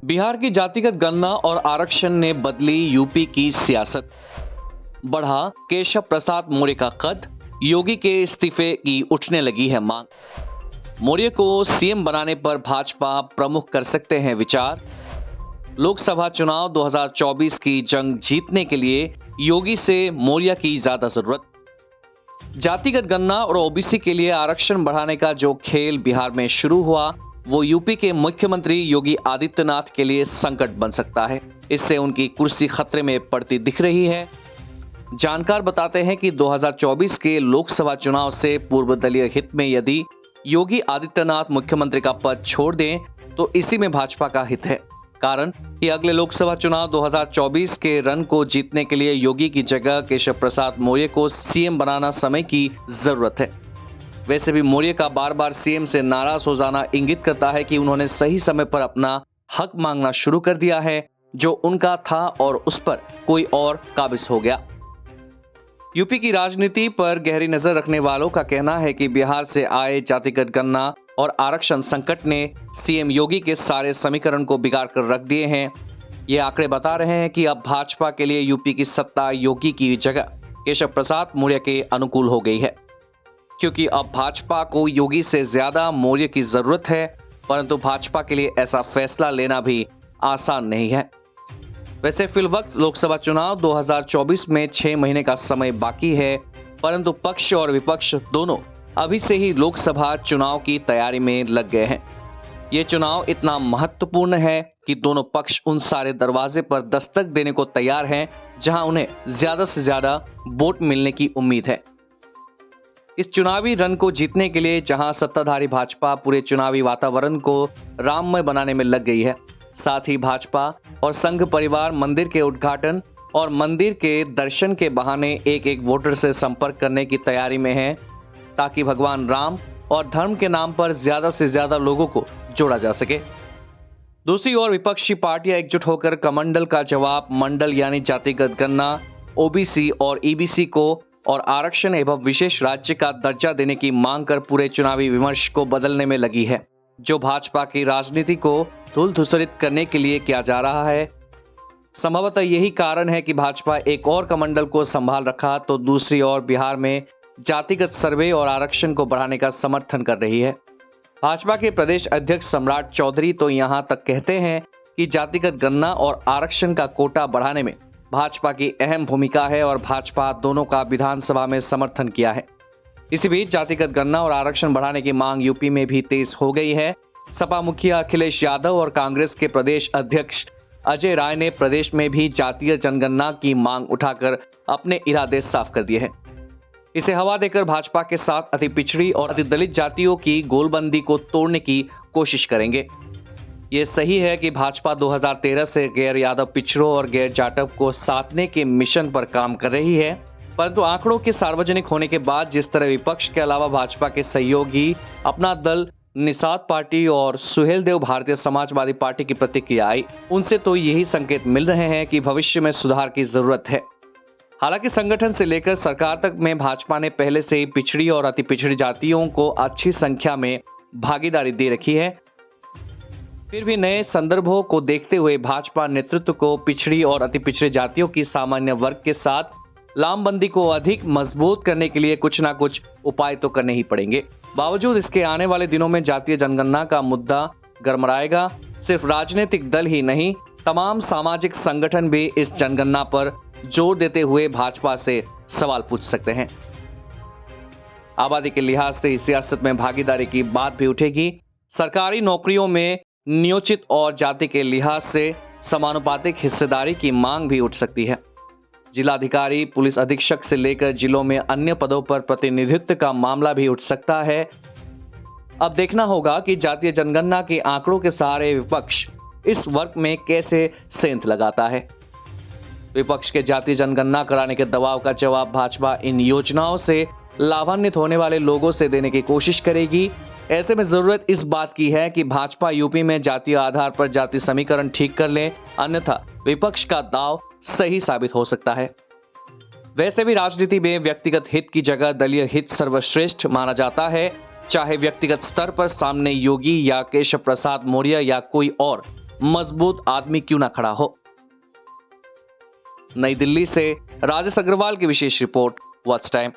बिहार की जातिगत गणना और आरक्षण ने बदली यूपी की सियासत। बढ़ा केशव प्रसाद मौर्य का कद, योगी के इस्तीफे की उठने लगी है मांग। मौर्य को सीएम बनाने पर भाजपा प्रमुख कर सकते हैं विचार। लोकसभा चुनाव 2024 की जंग जीतने के लिए योगी से मौर्य की ज्यादा जरूरत। जातिगत गणना और ओबीसी के लिए आरक्षण बढ़ाने का जो खेल बिहार में शुरू हुआ, वो यूपी के मुख्यमंत्री योगी आदित्यनाथ के लिए संकट बन सकता है। इससे उनकी कुर्सी खतरे में पड़ती दिख रही है। जानकार बताते हैं कि 2024 के लोकसभा चुनाव से पूर्व दलीय हित में यदि योगी आदित्यनाथ मुख्यमंत्री का पद छोड़ दें तो इसी में भाजपा का हित है। कारण कि अगले लोकसभा चुनाव 2024 के रन को जीतने के लिए योगी की जगह केशव प्रसाद मौर्य को सीएम बनाना समय की जरूरत है। वैसे भी मौर्य का बार बार सीएम से नाराज हो जाना इंगित करता है कि उन्होंने सही समय पर अपना हक मांगना शुरू कर दिया है, जो उनका था और उस पर कोई और काबिज हो गया। यूपी की राजनीति पर गहरी नजर रखने वालों का कहना है कि बिहार से आए जातिगत गणना और आरक्षण संकट ने सीएम योगी के सारे समीकरण को बिगाड़ कर रख दिए हैं। ये आंकड़े बता रहे हैं कि अब भाजपा के लिए यूपी की सत्ता योगी की जगह केशव प्रसाद मौर्य के अनुकूल हो गई है, क्योंकि अब भाजपा को योगी से ज्यादा मौर्य की जरूरत है। परंतु भाजपा के लिए ऐसा फैसला लेना भी आसान नहीं है। वैसे फिलवक्त लोकसभा चुनाव 2024 में 6 महीने का समय बाकी है, परंतु पक्ष और विपक्ष दोनों अभी से ही लोकसभा चुनाव की तैयारी में लग गए हैं। ये चुनाव इतना महत्वपूर्ण है कि दोनों पक्ष उन सारे दरवाजे पर दस्तक देने को तैयार हैं जहां उन्हें ज्यादा से ज्यादा वोट मिलने की उम्मीद है। इस चुनावी रन को जीतने के लिए जहां सत्ताधारी भाजपा पूरे चुनावी वातावरण को राममय बनाने में लग गई है, साथ ही भाजपा और संघ परिवार मंदिर के उद्घाटन और मंदिर के दर्शन के बहाने एक एक वोटर से संपर्क करने की तैयारी में है, ताकि भगवान राम और धर्म के नाम पर ज्यादा से ज्यादा लोगों को जोड़ा जा सके। दूसरी ओर विपक्षी पार्टियां एकजुट होकर कमंडल का जवाब मंडल यानी जातिगत गणना, ओबीसी और ईबीसी को और आरक्षण एवं विशेष राज्य का दर्जा देने की मांग कर पूरे चुनावी विमर्श को बदलने में लगी है, जो भाजपा की राजनीति को धूल धूसरित करने के लिए किया जा रहा है। संभवतः यही कारण है कि भाजपा एक और कमंडल को संभाल रखा तो दूसरी ओर बिहार में जातिगत सर्वे और आरक्षण को बढ़ाने का समर्थन कर रही है। भाजपा के प्रदेश अध्यक्ष सम्राट चौधरी तो यहां तक कहते हैं कि जातिगत गणना और आरक्षण का कोटा बढ़ाने में भाजपा की अहम भूमिका है और भाजपा दोनों का विधानसभा में समर्थन किया है। इसी बीच जातिगत गणना और आरक्षण बढ़ाने की मांग यूपी में भी तेज हो गई है। सपा मुखिया अखिलेश यादव और कांग्रेस के प्रदेश अध्यक्ष अजय राय ने प्रदेश में भी जातीय जनगणना की मांग उठाकर अपने इरादे साफ कर दिए हैं। इसे हवा देकर भाजपा के साथ अति पिछड़ी और अति दलित जातियों की गोलबंदी को तोड़ने की कोशिश करेंगे। ये सही है कि भाजपा 2013 से गैर यादव पिछड़ों और गैर जाटव को साधने के मिशन पर काम कर रही है, परंतु आंकड़ों के सार्वजनिक होने के बाद जिस तरह विपक्ष के अलावा भाजपा के सहयोगी अपना दल निषाद पार्टी और सुहेलदेव भारतीय समाजवादी पार्टी की प्रतिक्रिया आई, उनसे तो यही संकेत मिल रहे हैं कि भविष्य में सुधार की जरूरत है। हालांकि संगठन से लेकर सरकार तक में भाजपा ने पहले से ही पिछड़ी और अति पिछड़ी जातियों को अच्छी संख्या में भागीदारी दे रखी है। फिर भी नए संदर्भों को देखते हुए भाजपा नेतृत्व को पिछड़ी और अति पिछड़ी जातियों की सामान्य वर्ग के साथ लामबंदी को अधिक मजबूत करने के लिए कुछ ना कुछ उपाय तो करने ही पड़ेंगे। बावजूद इसके आने वाले दिनों में जातीय जनगणना का मुद्दा गरमाएगा। सिर्फ राजनीतिक दल ही नहीं, तमाम सामाजिक संगठन भी इस जनगणना पर जोर देते हुए भाजपा से सवाल पूछ सकते हैं। आबादी के लिहाज से इस सियासत में भागीदारी की बात भी उठेगी। सरकारी नौकरियों में नियोजित और जाति के लिहाज से समानुपातिक हिस्सेदारी की मांग भी उठ सकती है। जिलाधिकारी, पुलिस अधीक्षक से लेकर जिलों में अन्य पदों पर प्रतिनिधित्व का मामला भी उठ सकता है। अब देखना होगा कि जातीय जनगणना के आंकड़ों के सहारे विपक्ष इस वर्ग में कैसे सेंध लगाता है। विपक्ष के जातीय जनगणना कराने के दबाव का जवाब भाजपा इन योजनाओं से लाभान्वित होने वाले लोगों से देने की कोशिश करेगी। ऐसे में जरूरत इस बात की है कि भाजपा यूपी में जातीय आधार पर जाति समीकरण ठीक कर ले, अन्यथा विपक्ष का दांव सही साबित हो सकता है। वैसे भी राजनीति में व्यक्तिगत हित की जगह दलीय हित सर्वश्रेष्ठ माना जाता है। चाहे व्यक्तिगत स्तर पर सामने योगी या केशव प्रसाद मौर्य या कोई और मजबूत आदमी क्यों ना खड़ा हो। नई दिल्ली से राजेश अग्रवाल की विशेष रिपोर्ट, व्हाट्स टाइम।